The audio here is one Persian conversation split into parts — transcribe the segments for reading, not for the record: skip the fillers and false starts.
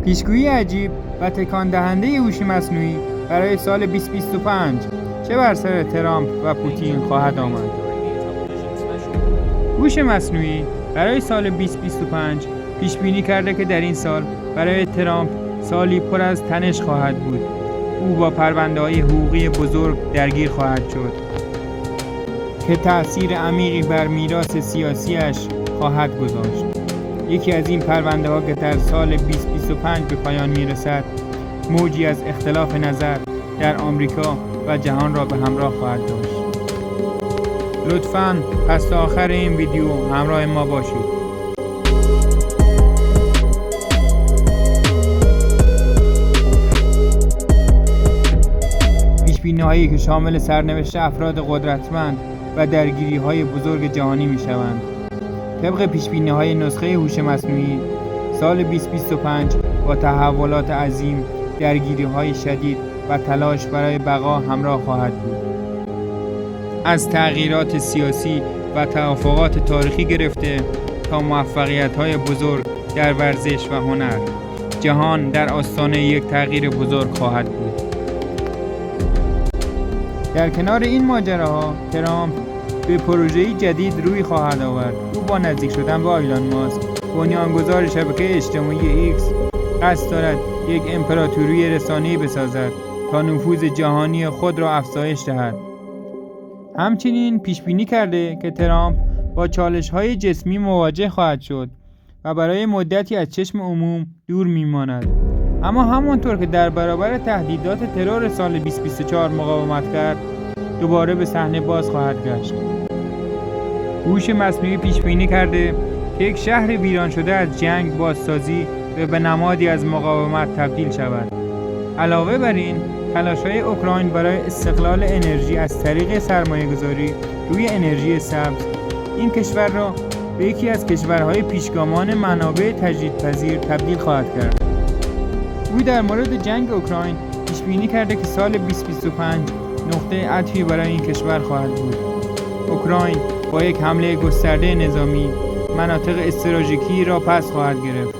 پیشگویی عجیب و تکان دهنده هوش مصنوعی برای سال 2025 چه بر سر ترامپ و پوتین خواهد آمد؟ هوش مصنوعی برای سال 2025 پیش بینی کرده که در این سال برای ترامپ سالی پر از تنش خواهد بود. او با پرونده‌های حقوقی بزرگ درگیر خواهد شد که تأثیر عمیقی بر میراث سیاسیش خواهد گذاشت. یکی از این پرونده‌ها که در سال 2025 به پایان میرسد، موجی از اختلاف نظر در آمریکا و جهان را به همراه خواهد داشت. لطفاً پس تا آخر این ویدیو همراه ما باشید. پیش‌بینی‌هایی که شامل سرنوشت افراد قدرتمند و درگیری‌های بزرگ جهانی می‌شوند. طبق پیش‌بینی‌های نسخه هوش مصنوعی، سال 2025 با تحولات عظیم، درگیری‌های شدید و تلاش برای بقا همراه خواهد بود. از تغییرات سیاسی و توافقات تاریخی گرفته تا موفقیت‌های بزرگ در ورزش و هنر، جهان در آستانه یک تغییر بزرگ خواهد بود. در کنار این ماجراها، ترامپ به پروژه‌ای جدید روی خواهد آورد. او با نزدیک شدن به ایلان ماسک، بنیانگذار شبکه اجتماعی ایکس، قصد دارد یک امپراتوری رسانه‌ای بسازد تا نفوذ جهانی خود را افزایش دهد. همچنین پیش‌بینی کرده که ترامپ با چالش‌های جسمی مواجه خواهد شد و برای مدتی از چشم عموم دور می‌ماند. اما همانطور که در برابر تهدیدات ترور سال 2024 مقاومت کرد، دوباره به صحنه باز خواهد گشت. هوش مصنوعی پیش‌بینی کرده که یک شهر ویران شده از جنگ بازسازی و به نمادی از مقاومت تبدیل شود. علاوه بر این، تلاش‌های اوکراین برای استقلال انرژی از طریق سرمایه‌گذاری روی انرژی سبز، این کشور را به یکی از کشورهای پیشگامان منابع تجدیدپذیر تبدیل خواهد کرد. او در مورد جنگ اوکراین پیش‌بینی کرده که سال 2025 نقطه عطفی برای این کشور خواهد بود. اوکراین با یک حمله گسترده نظامی مناطق استراتژیکی را پس خواهد گرفت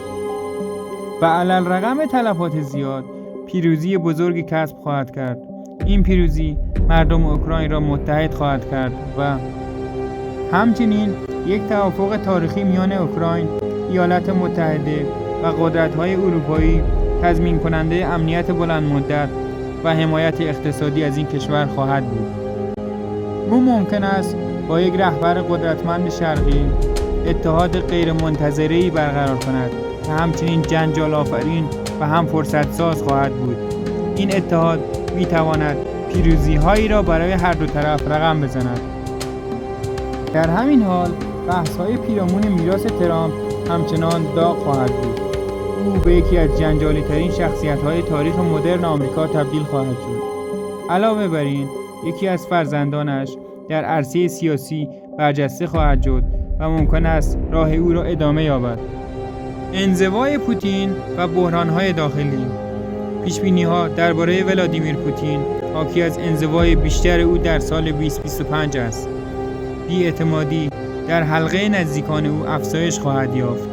و علی‌رغم تلفات زیاد، پیروزی بزرگی کسب خواهد کرد. این پیروزی مردم اوکراین را متحد خواهد کرد و همچنین یک توافق تاریخی میان اوکراین، ایالات متحده و قدرت‌های اروپایی تضمین کننده امنیت بلند مدت و حمایت اقتصادی از این کشور خواهد بود. او ممکن است با یک رهبر قدرتمند شرقی اتحاد غیرمنتظره‌ای برقرار کند که همچنین جنجال آفرین و هم فرصت ساز خواهد بود. این اتحاد می تواند پیروزی هایی را برای هر دو طرف رقم بزند. در همین حال بحث های پیرامون میراث ترامپ همچنان داغ خواهد بود. او به یکی از جنجالی ترین شخصیت های تاریخ مدرن آمریکا تبدیل خواهد شد. علاوه بر این، یکی از فرزندانش در عرصه سیاسی برجسته خواهد شد و ممکن است راه او را ادامه یابد. انزوای پوتین و بحران‌های داخلی. پیش‌بینی‌ها درباره ولادیمیر پوتین حاکی از انزوای بیشتر او در سال 2025 است. بی‌اعتمادی در حلقه نزدیکان او افزایش خواهد یافت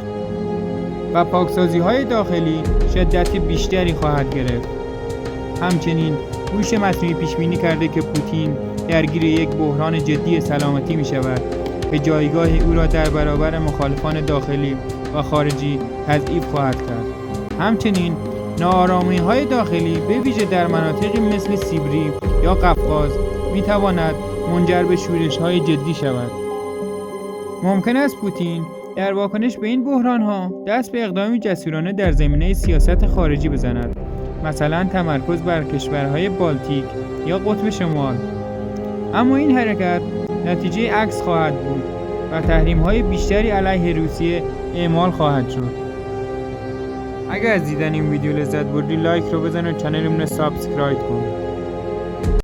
و پاکسازی‌های داخلی شدت بیشتری خواهد گرفت. همچنین هوش مصنوعی پیش‌بینی کرده که پوتین درگیر یک بحران جدی سلامتی می‌شود که جایگاه او را در برابر مخالفان داخلی و خارجی تضعیف خواهد کرد. همچنین ناآرامی‌های داخلی به ویژه در مناطقی مثل سیبری یا قفقاز می‌تواند منجر به شورش‌های جدی شود. ممکن است پوتین در واکنش به این بحران‌ها دست به اقدامی جسورانه در زمینه سیاست خارجی بزند، مثلا تمرکز بر کشورهای بالتیک یا قطب شمال. اما این حرکت نتیجه عکس خواهد بود و تحریم‌های بیشتری علیه روسیه اعمال خواهد شد. اگر از دیدن این ویدیو لذت بردی لایک رو بزن و کانالمون رو سابسکرایب کن.